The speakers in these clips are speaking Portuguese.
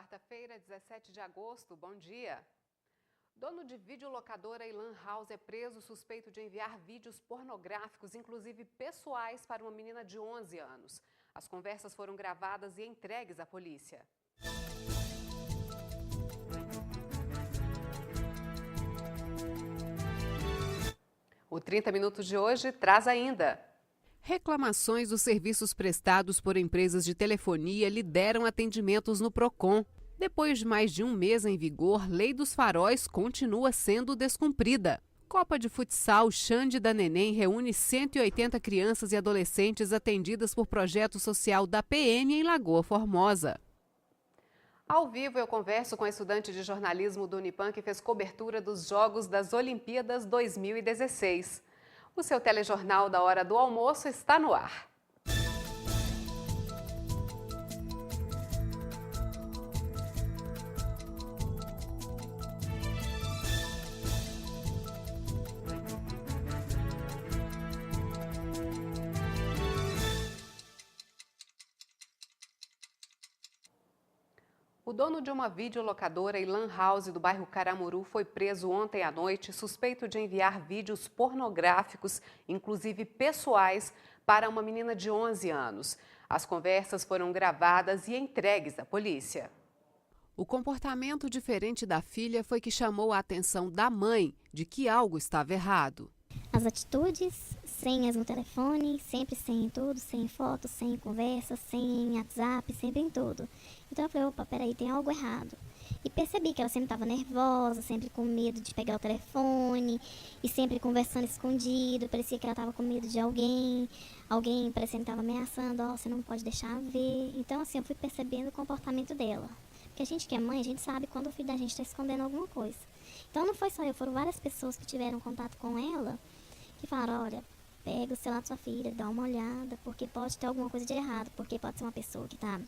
Quarta-feira, 17 de agosto, bom dia. Dono de videolocadora e lan house é preso suspeito de enviar vídeos pornográficos, inclusive pessoais, para uma menina de 11 anos. As conversas foram gravadas e entregues à polícia. O 30 Minutos de hoje traz ainda. Reclamações dos serviços prestados por empresas de telefonia lideram atendimentos no Procon. Depois de mais de um mês em vigor, Lei dos Faróis continua sendo descumprida. Copa de Futsal Xande da Neném reúne 180 crianças e adolescentes atendidas por projeto social da PN em Lagoa Formosa. Ao vivo, eu converso com a estudante de jornalismo do Unipan que fez cobertura dos Jogos das Olimpíadas 2016. O seu telejornal da hora do almoço está no ar. O dono de uma videolocadora e lan house do bairro Caramuru foi preso ontem à noite, suspeito de enviar vídeos pornográficos, inclusive pessoais, para uma menina de 11 anos. As conversas foram gravadas e entregues à polícia. O comportamento diferente da filha foi que chamou a atenção da mãe de que algo estava errado. As atitudes, senhas no telefone, sempre sem tudo, sem foto, sem conversa, sem WhatsApp, sempre em tudo. Então eu falei, opa, peraí, tem algo errado. E percebi que ela sempre estava nervosa, sempre com medo de pegar o telefone, e sempre conversando escondido, parecia que ela estava com medo de alguém parecendo que estava ameaçando, ó, você não pode deixar ver. Então assim, eu fui percebendo o comportamento dela. Porque a gente que é mãe, a gente sabe quando o filho da gente está escondendo alguma coisa. Então não foi só eu, foram várias pessoas que tiveram contato com ela, que falaram, olha, pega o celular da sua filha, dá uma olhada, porque pode ter alguma coisa de errado, porque pode ser uma pessoa que está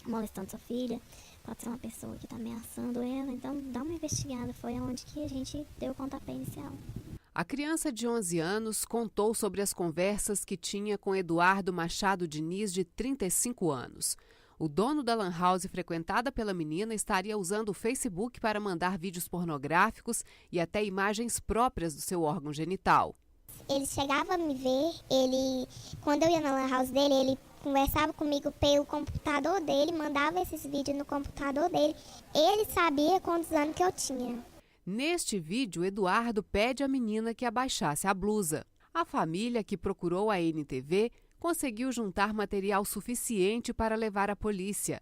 molestando sua filha, pode ser uma pessoa que está ameaçando ela, então dá uma investigada, foi onde que a gente deu o pontapé inicial. A criança de 11 anos contou sobre as conversas que tinha com Eduardo Machado Diniz, de 35 anos. O dono da lan house frequentada pela menina estaria usando o Facebook para mandar vídeos pornográficos e até imagens próprias do seu órgão genital. Ele chegava a me ver, quando eu ia na lan house dele, ele conversava comigo pelo computador dele, mandava esses vídeos no computador dele. Ele sabia quantos anos que eu tinha. Neste vídeo, Eduardo pede à menina que abaixasse a blusa. A família, que procurou a NTV, conseguiu juntar material suficiente para levar à polícia.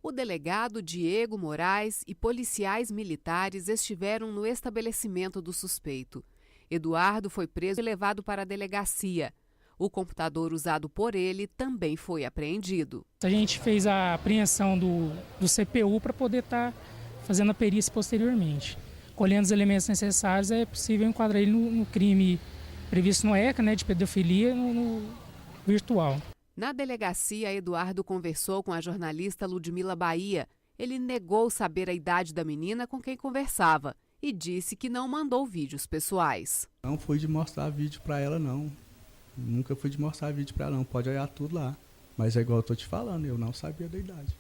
O delegado Diego Moraes e policiais militares estiveram no estabelecimento do suspeito. Eduardo foi preso e levado para a delegacia. O computador usado por ele também foi apreendido. A gente fez a apreensão do CPU para poder estar fazendo a perícia posteriormente. Colhendo os elementos necessários, é possível enquadrar ele no crime previsto no ECA, né, de pedofilia, no virtual. Na delegacia, Eduardo conversou com a jornalista Ludmila Bahia. Ele negou saber a idade da menina com quem conversava e disse que não mandou vídeos pessoais. Não fui de mostrar vídeo para ela, não. Nunca fui de mostrar vídeo para ela, não. Pode olhar tudo lá. Mas é igual eu tô te falando, eu não sabia da idade.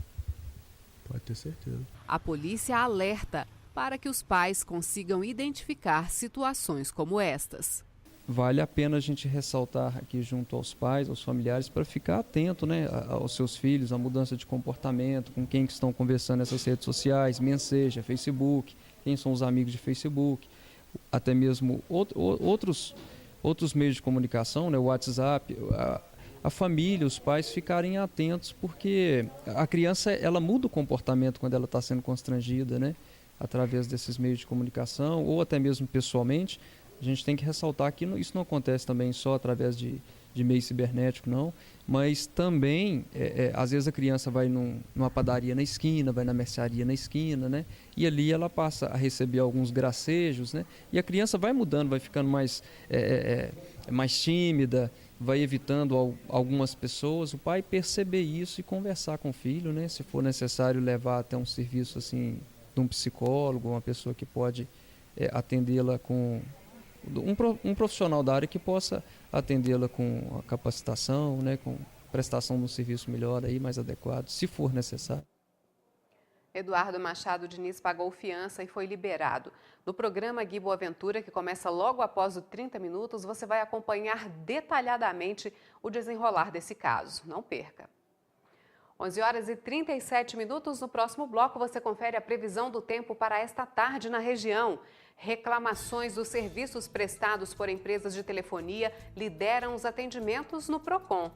Pode ter certeza. A polícia alerta para que os pais consigam identificar situações como estas. Vale a pena a gente ressaltar aqui junto aos pais, aos familiares, para ficar atento, né, aos seus filhos, à mudança de comportamento, com quem que estão conversando nessas redes sociais, Messenger, Facebook, quem são os amigos de Facebook, até mesmo outros meios de comunicação, né, o WhatsApp, a família, os pais ficarem atentos, porque a criança ela muda o comportamento quando ela está sendo constrangida, né, através desses meios de comunicação ou até mesmo pessoalmente. A gente tem que ressaltar que isso não acontece também só através de meio cibernético, não, mas também, às vezes a criança vai numa padaria na esquina, vai na mercearia na esquina, né, e ali ela passa a receber alguns gracejos, né, e a criança vai mudando, vai ficando mais tímida, vai evitando algumas pessoas. O pai perceber isso e conversar com o filho, né, se for necessário levar até um serviço assim, de um psicólogo, uma pessoa que pode atendê-la com um profissional da área que possa atendê-la com a capacitação, né, com prestação de um serviço melhor, aí, mais adequado, se for necessário. Eduardo Machado Diniz pagou fiança e foi liberado. No programa Gui Boaventura, que começa logo após o 30 Minutos, você vai acompanhar detalhadamente o desenrolar desse caso. Não perca! 11 horas e 37 minutos. No próximo bloco, você confere a previsão do tempo para esta tarde na região. Reclamações dos serviços prestados por empresas de telefonia lideram os atendimentos no PROCON.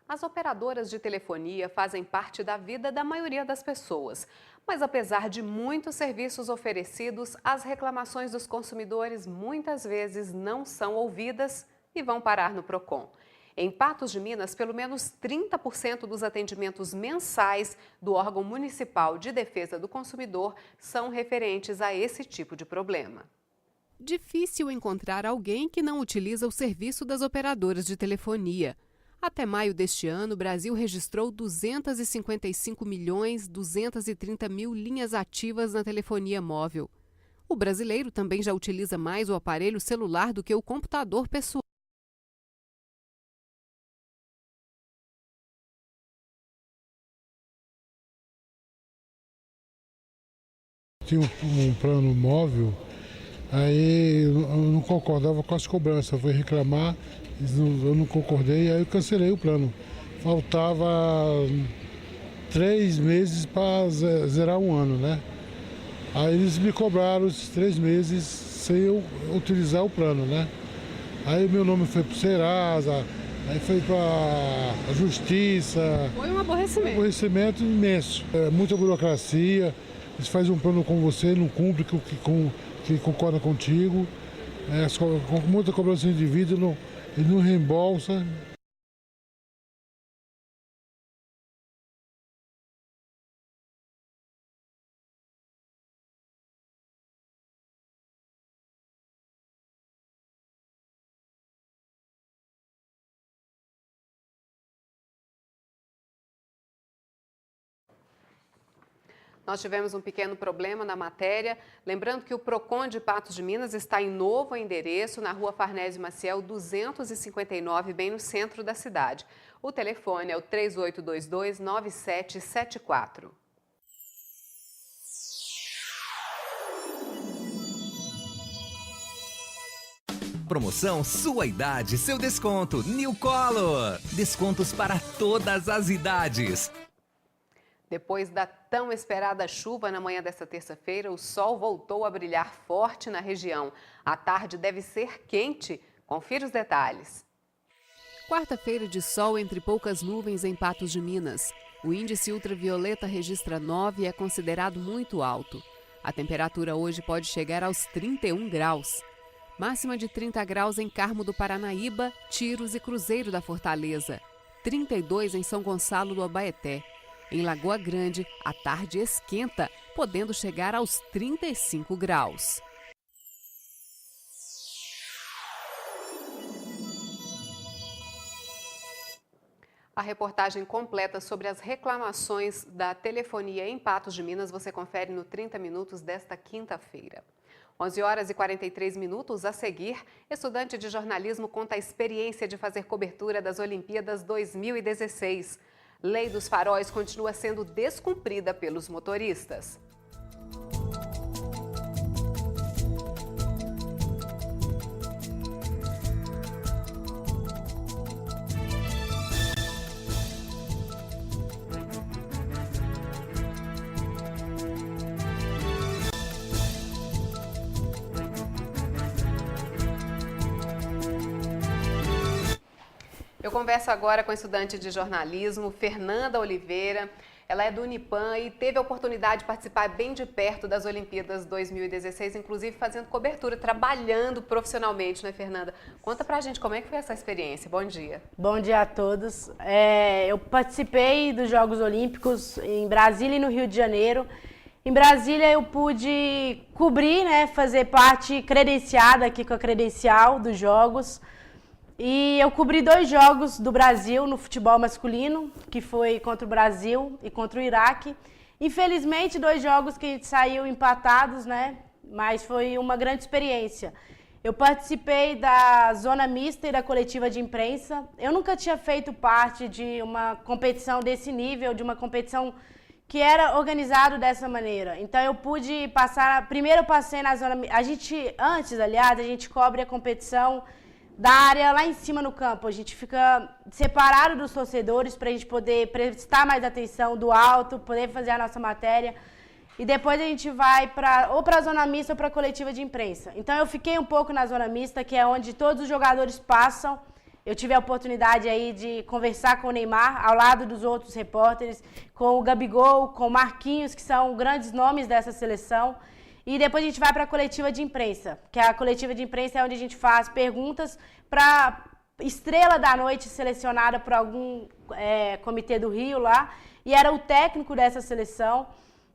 As operadoras de telefonia fazem parte da vida da maioria das pessoas. Mas apesar de muitos serviços oferecidos, as reclamações dos consumidores muitas vezes não são ouvidas e vão parar no PROCON. Em Patos de Minas, pelo menos 30% dos atendimentos mensais do órgão municipal de defesa do consumidor são referentes a esse tipo de problema. Difícil encontrar alguém que não utiliza o serviço das operadoras de telefonia. Até maio deste ano, o Brasil registrou 255.230.000 linhas ativas na telefonia móvel. O brasileiro também já utiliza mais o aparelho celular do que o computador pessoal. Tinha um plano móvel, aí eu não concordava com as cobranças, eu fui reclamar. Eu não concordei, aí eu cancelei o plano. Faltava 3 meses para zerar um ano, né? Aí eles me cobraram esses 3 meses sem eu utilizar o plano, né? Aí meu nome foi para o Serasa, aí foi para a Justiça. Foi um aborrecimento. Um aborrecimento imenso. É muita burocracia, eles fazem um plano com você, não cumpre que concorda contigo. Com muita cobrança indivíduo, ele não reembolsa. Nós tivemos um pequeno problema na matéria. Lembrando que o PROCON de Patos de Minas está em novo endereço, na Rua Farnésio Maciel 259, bem no centro da cidade. O telefone é o 3822-9774. Promoção Sua Idade, Seu Desconto. New Color. Descontos para todas as idades. Depois da tão esperada chuva na manhã desta terça-feira, o sol voltou a brilhar forte na região. A tarde deve ser quente. Confira os detalhes. Quarta-feira de sol entre poucas nuvens em Patos de Minas. O índice ultravioleta registra 9 e é considerado muito alto. A temperatura hoje pode chegar aos 31 graus. Máxima de 30 graus em Carmo do Paranaíba, Tiros e Cruzeiro da Fortaleza. 32 em São Gonçalo do Abaeté. Em Lagoa Grande, a tarde esquenta, podendo chegar aos 35 graus. A reportagem completa sobre as reclamações da telefonia em Patos de Minas você confere no 30 Minutos desta quinta-feira. 11 horas e 43 minutos. A seguir, estudante de jornalismo conta a experiência de fazer cobertura das Olimpíadas 2016. Lei dos faróis continua sendo descumprida pelos motoristas. Eu converso agora com a estudante de jornalismo, Fernanda Oliveira. Ela é do Unipan e teve a oportunidade de participar bem de perto das Olimpíadas 2016, inclusive fazendo cobertura, trabalhando profissionalmente, né, Fernanda? Conta pra gente como é que foi essa experiência. Bom dia. Bom dia a todos. Eu participei dos Jogos Olímpicos em Brasília e no Rio de Janeiro. Em Brasília eu pude cobrir, né, fazer parte credenciada aqui com a credencial dos Jogos. E eu cobri 2 jogos do Brasil no futebol masculino, que foi contra o Brasil e contra o Iraque. Infelizmente, 2 jogos que a gente saiu empatados, né? Mas foi uma grande experiência. Eu participei da zona mista e da coletiva de imprensa. Eu nunca tinha feito parte de uma competição desse nível, de uma competição que era organizado dessa maneira. Então eu pude passar, primeiro eu passei na zona, a gente cobre a competição da área lá em cima no campo. A gente fica separado dos torcedores para a gente poder prestar mais atenção do alto, poder fazer a nossa matéria. E depois a gente vai ou para a zona mista ou para a coletiva de imprensa. Então eu fiquei um pouco na zona mista, que é onde todos os jogadores passam. Eu tive a oportunidade aí de conversar com o Neymar, ao lado dos outros repórteres, com o Gabigol, com o Marquinhos, que são grandes nomes dessa seleção. E depois a gente vai para a coletiva de imprensa, que a coletiva de imprensa é onde a gente faz perguntas para estrela da noite selecionada por algum comitê do Rio lá. E era o técnico dessa seleção.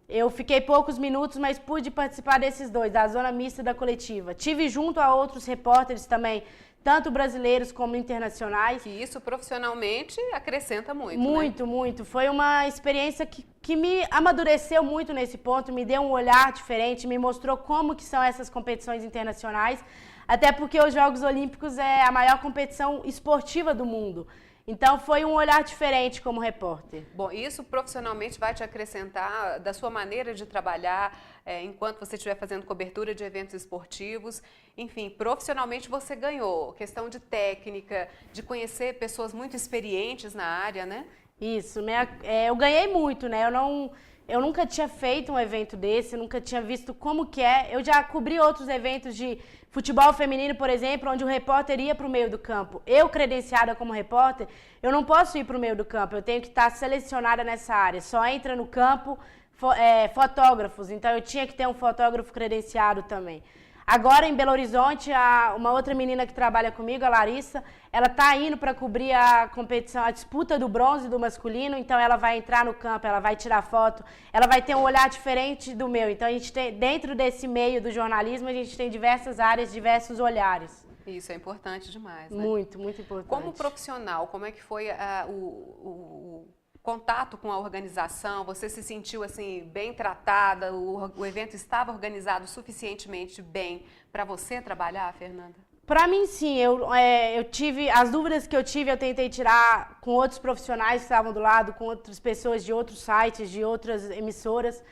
Eu fiquei poucos minutos, mas pude participar desses 2, da zona mista e da coletiva. Tive junto a outros repórteres também, tanto brasileiros como internacionais. E isso profissionalmente acrescenta muito, Muito, né? Muito. Foi uma experiência que me amadureceu muito nesse ponto, me deu um olhar diferente, me mostrou como que são essas competições internacionais, até porque os Jogos Olímpicos é a maior competição esportiva do mundo. Então foi um olhar diferente como repórter. Bom, isso profissionalmente vai te acrescentar da sua maneira de trabalhar enquanto você estiver fazendo cobertura de eventos esportivos. Enfim, profissionalmente você ganhou. Questão de técnica, de conhecer pessoas muito experientes na área, né? Isso, eu ganhei muito, né? Eu nunca tinha feito um evento desse, nunca tinha visto como que é. Eu já cobri outros eventos de futebol feminino, por exemplo, onde o repórter ia para o meio do campo. Eu, credenciada como repórter, eu não posso ir para o meio do campo, eu tenho que estar selecionada nessa área. Só entra no campo fotógrafos, então eu tinha que ter um fotógrafo credenciado também. Agora, em Belo Horizonte, uma outra menina que trabalha comigo, a Larissa, ela está indo para cobrir a competição, a disputa do bronze do masculino, então ela vai entrar no campo, ela vai tirar foto, ela vai ter um olhar diferente do meu. Então, a gente tem, dentro desse meio do jornalismo, a gente tem diversas áreas, diversos olhares. Isso é importante demais, né? Muito, muito importante. Como profissional, como é que foi o contato com a organização? Você se sentiu assim bem tratada? O evento estava organizado suficientemente bem para você trabalhar, Fernanda? Para mim, sim. Eu tive as dúvidas que eu tive, eu tentei tirar com outros profissionais que estavam do lado, com outras pessoas de outros sites, de outras emissoras.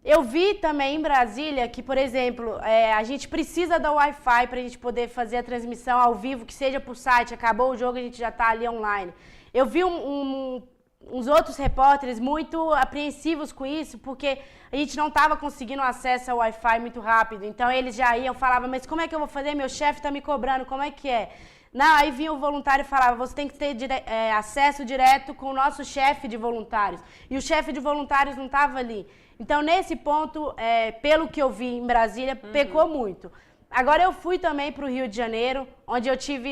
Eu vi também em Brasília que, por exemplo, a gente precisa da Wi-Fi para a gente poder fazer a transmissão ao vivo, que seja por site. Acabou o jogo, a gente já está ali online. Eu vi uns outros repórteres muito apreensivos com isso, porque a gente não estava conseguindo acesso ao Wi-Fi muito rápido. Então eles já iam, falavam, mas como é que eu vou fazer? Meu chefe está me cobrando, como é que é? Não, aí vinha o voluntário e falava, você tem que ter acesso direto com o nosso chefe de voluntários. E o chefe de voluntários não estava ali. Então, nesse ponto, pelo que eu vi em Brasília, pecou muito. Agora, eu fui também para o Rio de Janeiro, onde eu tive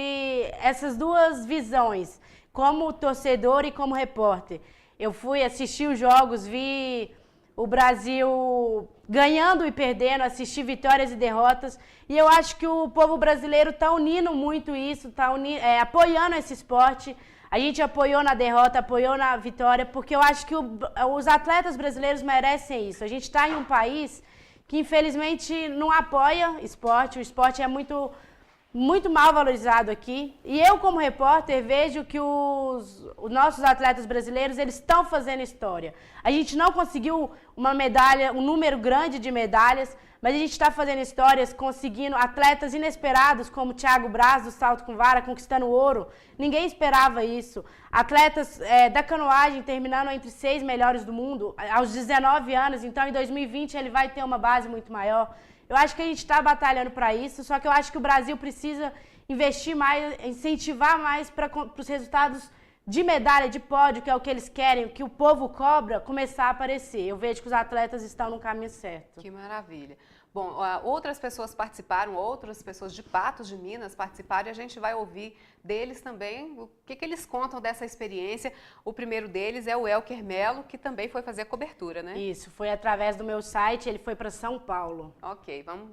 essas 2 visões, como torcedor e como repórter. Eu fui assistir os jogos, vi o Brasil ganhando e perdendo, assisti vitórias e derrotas. E eu acho que o povo brasileiro está unindo muito isso, está apoiando esse esporte. A gente apoiou na derrota, apoiou na vitória, porque eu acho que os atletas brasileiros merecem isso. A gente está em um país que, infelizmente, não apoia esporte. O esporte é muito mal valorizado aqui. E eu, como repórter, vejo que os nossos atletas brasileiros, eles estão fazendo história. A gente não conseguiu uma medalha, um número grande de medalhas, mas a gente está fazendo histórias, conseguindo atletas inesperados, como o Thiago Braz, do salto com vara, conquistando ouro. Ninguém esperava isso. Atletas da canoagem terminando entre 6 melhores do mundo, aos 19 anos. Então, em 2020, ele vai ter uma base muito maior. Eu acho que a gente está batalhando para isso, só que eu acho que o Brasil precisa investir mais, incentivar mais para os resultados de medalha, de pódio, que é o que eles querem, que o povo cobra, começar a aparecer. Eu vejo que os atletas estão no caminho certo. Que maravilha. Bom, outras pessoas participaram, outras pessoas de Patos de Minas participaram e a gente vai ouvir deles também o que eles contam dessa experiência. O primeiro deles é o Elker Melo, que também foi fazer a cobertura, né? Isso, foi através do meu site, ele foi para São Paulo. Ok, vamos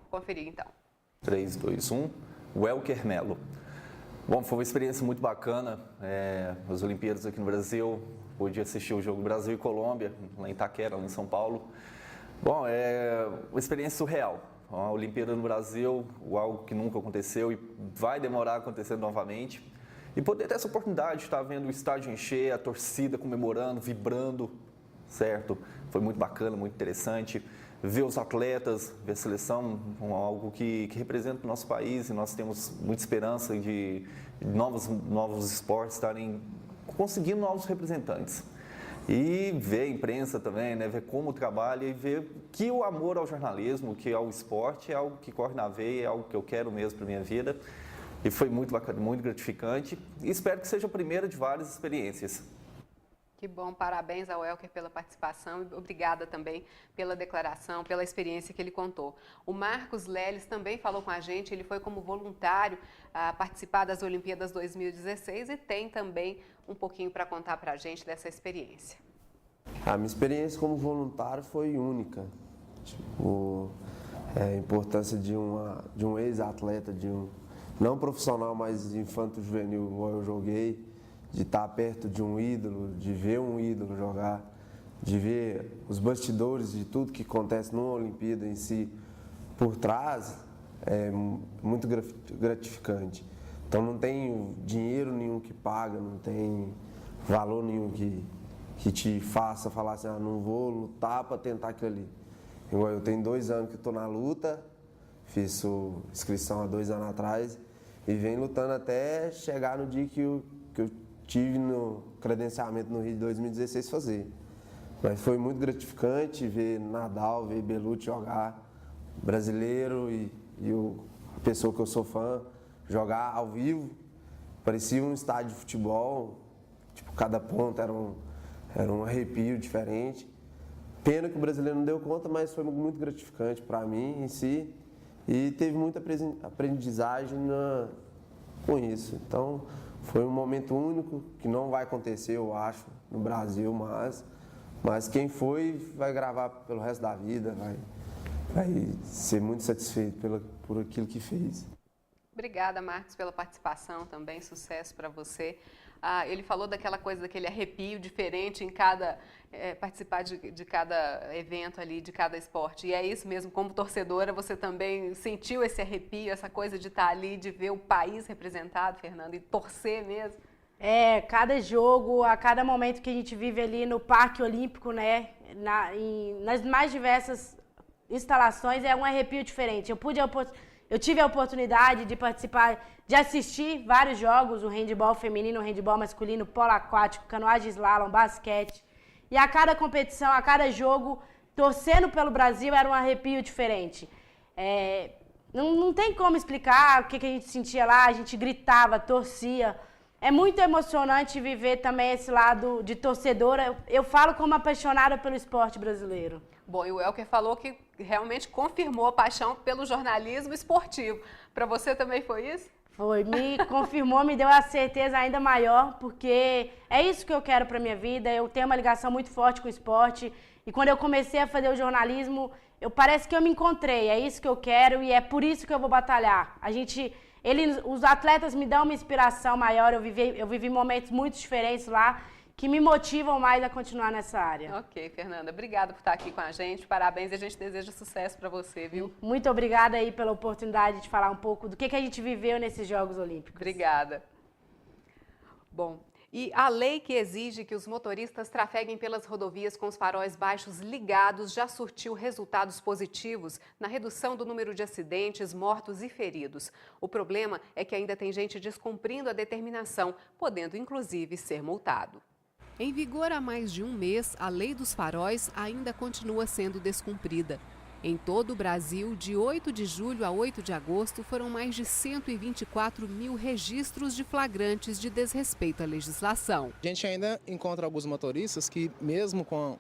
conferir então. 3, 2, 1, o Elker Melo. Bom, foi uma experiência muito bacana. As Olimpíadas aqui no Brasil, pude assistir o jogo Brasil e Colômbia, lá em Itaquera, lá em São Paulo. Bom, é uma experiência surreal. A Olimpíada no Brasil, algo que nunca aconteceu e vai demorar a acontecer novamente. E poder ter essa oportunidade de estar vendo o estádio encher, a torcida comemorando, vibrando, certo? Foi muito bacana, muito interessante. Ver os atletas, ver a seleção, algo que representa o nosso país, e nós temos muita esperança de novos esportes estarem conseguindo novos representantes. E ver a imprensa também, né? Ver como trabalha e ver que o amor ao jornalismo, que ao esporte, é algo que corre na veia, é algo que eu quero mesmo para a minha vida. E foi muito bacana, muito gratificante. E espero que seja a primeira de várias experiências. Que bom, parabéns ao Welker pela participação e obrigada também pela declaração, pela experiência que ele contou. O Marcos Leles também falou com a gente, ele foi como voluntário a participar das Olimpíadas 2016 e tem também um pouquinho para contar para a gente dessa experiência. A minha experiência como voluntário foi única. A importância de um ex-atleta, não profissional, mas infanto-juvenil, igual eu joguei, de estar perto de um ídolo, de ver um ídolo jogar, de ver os bastidores de tudo que acontece numa Olimpíada em si por trás, é muito gratificante. Então não tem dinheiro nenhum que paga, não tem valor nenhum que te faça falar assim, não vou lutar para tentar aquilo ali. Igual eu tenho 2 anos que estou na luta, fiz inscrição há 2 anos atrás e venho lutando até chegar no dia que eu tive no credenciamento no Rio de 2016 fazer. Mas foi muito gratificante ver Nadal, ver Belucci jogar, brasileiro e a pessoa que eu sou fã, jogar ao vivo. Parecia um estádio de futebol, cada ponto era um arrepio diferente. Pena que o brasileiro não deu conta, mas foi muito gratificante para mim em si e teve muita aprendizagem com isso. Então, foi um momento único, que não vai acontecer, eu acho, no Brasil, mas quem foi vai gravar pelo resto da vida, vai ser muito satisfeito por aquilo que fez. Obrigada, Marcos, pela participação também, sucesso para você. Ele falou daquela coisa, daquele arrepio diferente em cada participar de cada evento ali, de cada esporte. E é isso mesmo, como torcedora, você também sentiu esse arrepio, essa coisa de estar ali, de ver o país representado, Fernanda, e torcer mesmo? Cada jogo, a cada momento que a gente vive ali no Parque Olímpico, né, nas mais diversas instalações, é um arrepio diferente. Eu tive a oportunidade de participar, de assistir vários jogos, o handebol feminino, o handebol masculino, polo aquático, canoagem slalom, basquete. E a cada competição, a cada jogo, torcendo pelo Brasil, era um arrepio diferente. Não tem como explicar o que a gente sentia lá, a gente gritava, torcia. É muito emocionante viver também esse lado de torcedora. Eu falo como apaixonada pelo esporte brasileiro. Bom, e o Welker falou que realmente confirmou a paixão pelo jornalismo esportivo. Para você também foi isso? Foi, me confirmou, me deu a certeza ainda maior, porque é isso que eu quero para minha vida. Eu tenho uma ligação muito forte com o esporte e quando eu comecei a fazer o jornalismo, parece que eu me encontrei. É isso que eu quero e é por isso que eu vou batalhar. Os atletas me dão uma inspiração maior. Eu vivi momentos muito diferentes lá, que me motivam mais a continuar nessa área. Ok, Fernanda, obrigada por estar aqui com a gente, parabéns e a gente deseja sucesso para você, viu? Muito obrigada aí pela oportunidade de falar um pouco do que a gente viveu nesses Jogos Olímpicos. Obrigada. Bom, e a lei que exige que os motoristas trafeguem pelas rodovias com os faróis baixos ligados já surtiu resultados positivos na redução do número de acidentes, mortos e feridos. O problema é que ainda tem gente descumprindo a determinação, podendo inclusive ser multado. Em vigor há mais de um mês, a lei dos faróis ainda continua sendo descumprida. Em todo o Brasil, de 8 de julho a 8 de agosto, foram mais de 124 mil registros de flagrantes de desrespeito à legislação. A gente ainda encontra alguns motoristas que, mesmo com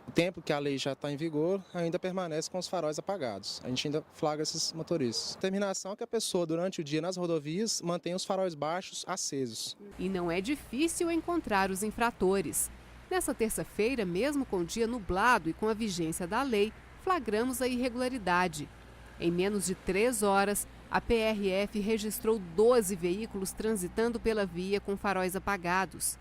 o tempo que a lei já está em vigor, ainda permanece com os faróis apagados. A gente ainda flagra esses motoristas. A determinação é que a pessoa, durante o dia nas rodovias, mantenha os faróis baixos acesos. E não é difícil encontrar os infratores. Nessa terça-feira, mesmo com o dia nublado e com a vigência da lei, flagramos a irregularidade. Em menos de 3 horas, A PRF registrou 12 veículos transitando pela via com faróis apagados.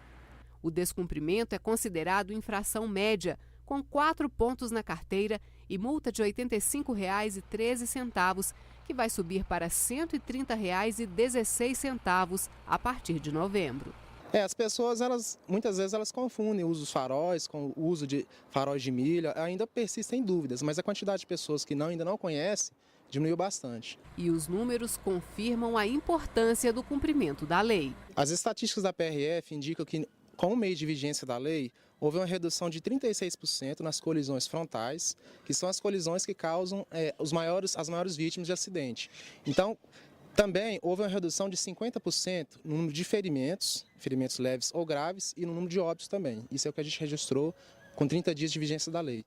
O descumprimento é considerado infração média, com 4 pontos na carteira e multa de R$ 85,13, que vai subir para R$ 130,16 a partir de novembro. As pessoas, muitas vezes, elas confundem o uso dos faróis com o uso de faróis de milha. Ainda persistem dúvidas, mas a quantidade de pessoas que ainda não conhecem diminuiu bastante. E os números confirmam a importância do cumprimento da lei. As estatísticas da PRF indicam que, com o mês de vigência da lei, houve uma redução de 36% nas colisões frontais, que são as colisões que causam as maiores vítimas de acidente. Então, também houve uma redução de 50% no número de ferimentos leves ou graves, e no número de óbitos também. Isso é o que a gente registrou com 30 dias de vigência da lei.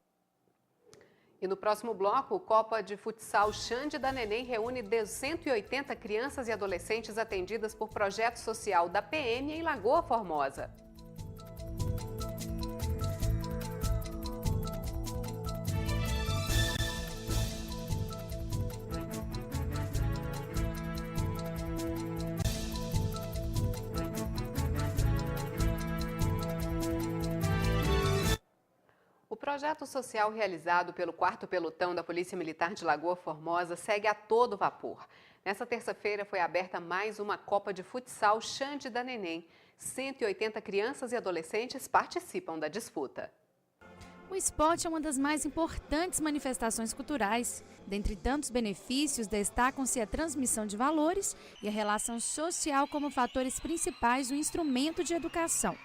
E no próximo bloco, o Copa de Futsal Xande da Neném reúne 180 crianças e adolescentes atendidas por projeto social da PM em Lagoa Formosa. O projeto social realizado pelo 4º Pelotão da Polícia Militar de Lagoa Formosa segue a todo vapor. Nessa terça-feira foi aberta mais uma Copa de Futsal Xande da Neném. 180 crianças e adolescentes participam da disputa. O esporte é uma das mais importantes manifestações culturais. Dentre tantos benefícios, destacam-se a transmissão de valores e a relação social como fatores principais do instrumento de educação.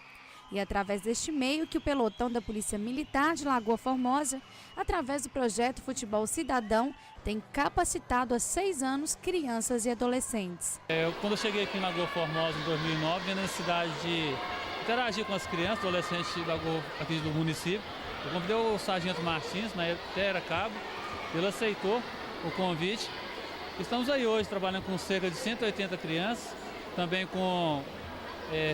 E é através deste meio que o pelotão da Polícia Militar de Lagoa Formosa, através do projeto Futebol Cidadão, tem capacitado há 6 anos crianças e adolescentes. Quando eu cheguei aqui em Lagoa Formosa em 2009, vi a necessidade de interagir com as crianças e adolescentes aqui do município. Eu convidei o Sargento Martins, na época até era cabo, ele aceitou o convite. Estamos aí hoje trabalhando com cerca de 180 crianças, também com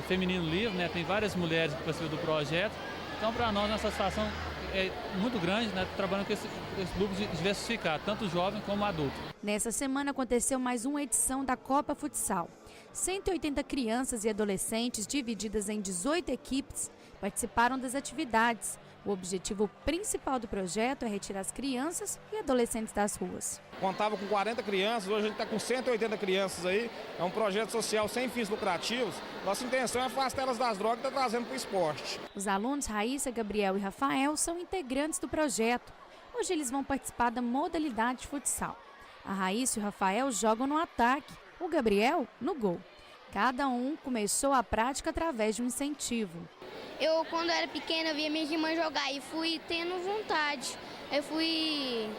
feminino livre, né? Tem várias mulheres que participam do projeto. Então, para nós, a satisfação é muito grande, né? Trabalhando com esse grupo diversificado, tanto jovem como adulto. Nessa semana aconteceu mais uma edição da Copa Futsal. 180 crianças e adolescentes, divididas em 18 equipes, participaram das atividades. O objetivo principal do projeto é retirar as crianças e adolescentes das ruas. Contava com 40 crianças, hoje a gente está com 180 crianças aí. É um projeto social sem fins lucrativos. Nossa intenção é afastar elas das drogas e está trazendo para o esporte. Os alunos Raíssa, Gabriel e Rafael são integrantes do projeto. Hoje eles vão participar da modalidade de futsal. A Raíssa e o Rafael jogam no ataque, o Gabriel no gol. Cada um começou a prática através de um incentivo. Eu, quando era pequena, via minha irmã jogar e fui tendo vontade. Eu fui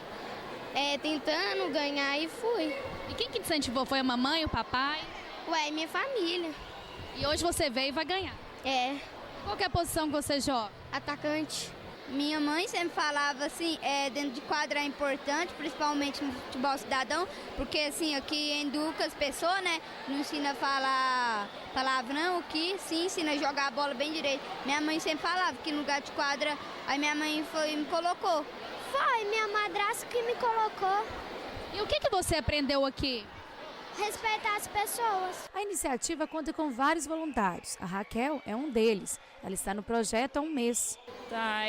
tentando ganhar e fui. E quem que te incentivou? Foi a mamãe, o papai? Ué, minha família. E hoje você veio e vai ganhar? É. Qual que é a posição que você joga? Atacante. Minha mãe sempre falava assim, dentro de quadra é importante, principalmente no futebol cidadão, porque assim, aqui educa as pessoas, né? Não ensina a falar palavrão, aqui sim ensina a jogar a bola bem direito. Minha mãe sempre falava que no lugar de quadra, aí minha mãe foi e me colocou. Foi minha madrasta que me colocou. E o que você aprendeu aqui? Respeitar as pessoas. A iniciativa conta com vários voluntários. A Raquel é um deles. Ela está no projeto há um mês.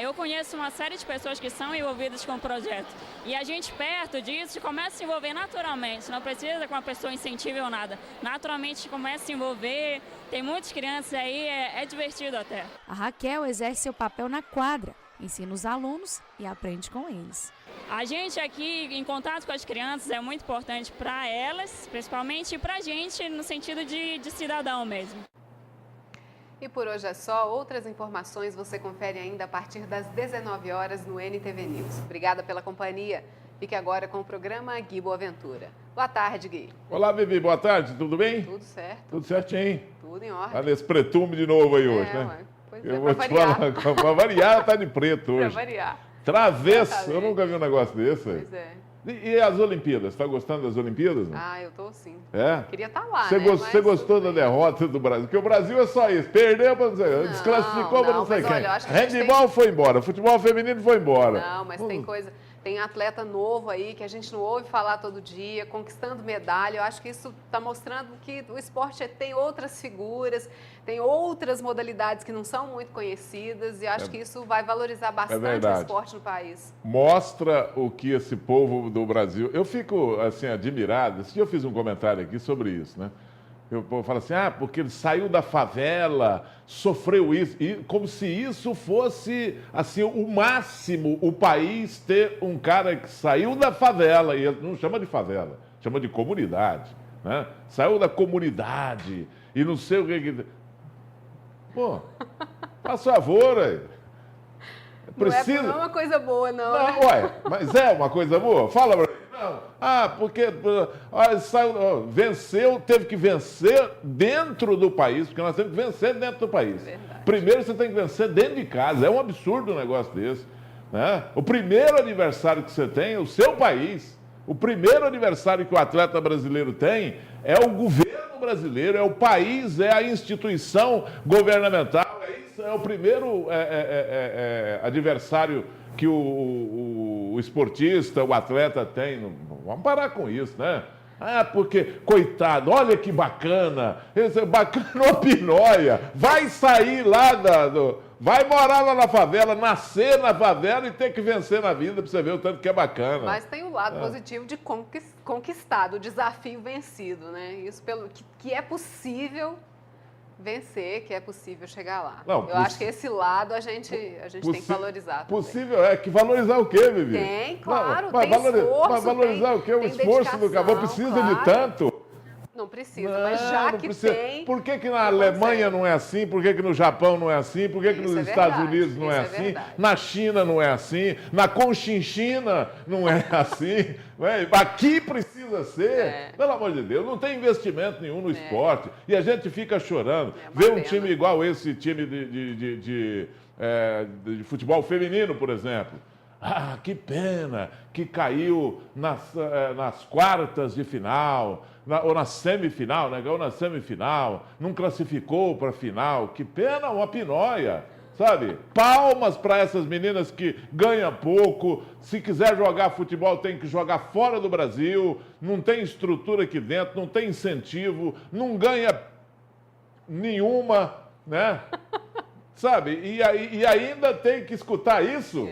Eu conheço uma série de pessoas que são envolvidas com o projeto. E a gente, perto disso, começa a se envolver naturalmente. Não precisa que uma pessoa incentive ou nada. Naturalmente começa a se envolver. Tem muitas crianças aí, é divertido até. A Raquel exerce seu papel na quadra. Ensina os alunos e aprende com eles. A gente aqui, em contato com as crianças, é muito importante para elas, principalmente, e para a gente, no sentido de cidadão mesmo. E por hoje é só. Outras informações você confere ainda a partir das 19 horas no NTV News. Obrigada pela companhia. Fique agora com o programa Gui Boaventura. Boa tarde, Gui. Olá, Bibi. Boa tarde. Tudo bem? Tudo certo. Tudo certinho? Tudo em ordem. Tá nesse pretume de novo aí hoje, né? Ué. Pois eu vou te falar, pra variar, tá de preto hoje. Pra variar. Travesso, eu nunca vi um negócio desse. Pois é. E as Olimpíadas? Tá gostando das Olimpíadas? Não? Eu tô sim. É? Queria estar lá, Você gostou da derrota do Brasil? Porque o Brasil é só isso. Perdeu para não sei, desclassificou para não sei quem. Handebol foi embora, futebol feminino foi embora. Não, mas tem atleta novo aí que a gente não ouve falar todo dia, conquistando medalha. Eu acho que isso está mostrando que o esporte tem outras figuras, tem outras modalidades que não são muito conhecidas, e acho que isso vai valorizar bastante o esporte no país. Mostra o que esse povo do Brasil... Eu fico, assim, admirado. Esse dia eu fiz um comentário aqui sobre isso, né? Eu falo assim, porque ele saiu da favela, sofreu isso, e como se isso fosse, assim, o máximo, o país ter um cara que saiu da favela, e ele não chama de favela, chama de comunidade, né? Saiu da comunidade, e não sei o que... Pô, faz favor, aí. Precisa... Não é uma coisa boa, não. Não, né? Ué, mas é uma coisa boa? Fala pra mim. Não. Porque saiu, venceu, teve que vencer dentro do país, porque nós temos que vencer dentro do país. Verdade. Primeiro você tem que vencer dentro de casa. É um absurdo um negócio desse. Né? O primeiro adversário que você tem é o seu país. O primeiro adversário que o atleta brasileiro tem é o governo brasileiro, é o país, é a instituição governamental. É o primeiro adversário que o esportista, o atleta tem. Vamos parar com isso, né? Porque, coitado, olha que bacana. Esse é bacana uma pinóia. Vai sair lá vai morar lá na favela, nascer na favela e ter que vencer na vida para você ver o tanto que é bacana. Mas tem o lado positivo de conquistado, o desafio vencido, né? Isso que é possível vencer, que é possível chegar lá. Não, eu acho que esse lado a gente tem que valorizar. Possível que valorizar o quê, Vivi? Tem, claro, não, tem esforço. Mas valorizar o quê? O esforço do caboclo precisa de tanto? Não precisa, mas já que precisa. tem... Por que na Alemanha não é assim? Por que no Japão não é assim? Por que nos Estados Unidos não é assim? Na China não é assim? Na Conchinchina não é assim? Aqui precisa ser. Pelo amor de Deus, não tem investimento nenhum no esporte. E a gente fica chorando. Vê um time igual esse time de futebol feminino, por exemplo. Que pena que caiu nas quartas de final, ou na semifinal, né? Ganhou na semifinal, não classificou para a final. Que pena, uma pinóia, sabe? Palmas para essas meninas que ganham pouco. Se quiser jogar futebol, tem que jogar fora do Brasil. Não tem estrutura aqui dentro, não tem incentivo, não ganha nenhuma, né? Sabe? E ainda tem que escutar isso?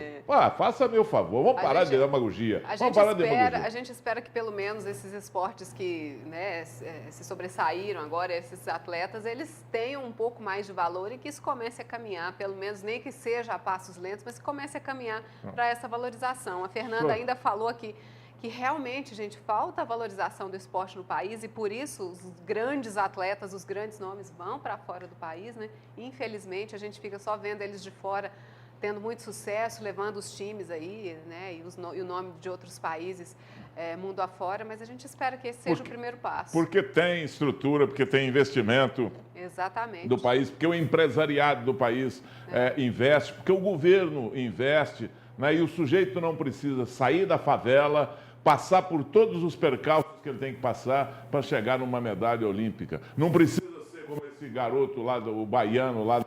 Faça meu favor, vamos parar de demagogia. A gente espera que pelo menos esses esportes que, né, se sobressaíram agora, esses atletas, eles tenham um pouco mais de valor e que isso comece a caminhar, pelo menos nem que seja a passos lentos, mas que comece a caminhar para essa valorização. A Fernanda ainda falou aqui que realmente, gente, falta a valorização do esporte no país e por isso os grandes atletas, os grandes nomes vão para fora do país, né? Infelizmente, a gente fica só vendo eles de fora tendo muito sucesso, levando os times aí, né? E o nome de outros países mundo afora, mas a gente espera que esse seja o primeiro passo. Porque tem estrutura, porque tem investimento do país, porque o empresariado do país investe, porque o governo investe, né? E o sujeito não precisa sair da favela, passar por todos os percalços que ele tem que passar para chegar numa medalha olímpica. Não precisa ser como esse garoto lá, o baiano lá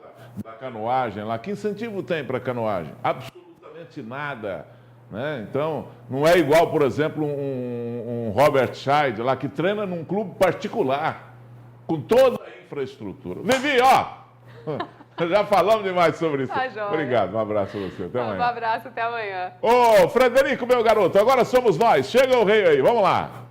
da canoagem lá. Que incentivo tem para canoagem? Absolutamente nada. Né? Então, não é igual, por exemplo, um Robert Scheid lá que treina num clube particular, com toda a infraestrutura. Vivi, já falamos demais sobre isso. Obrigado, um abraço a você. Até amanhã. Um abraço, até amanhã. Ô, Frederico, meu garoto, agora somos nós. Chega o rei aí, vamos lá.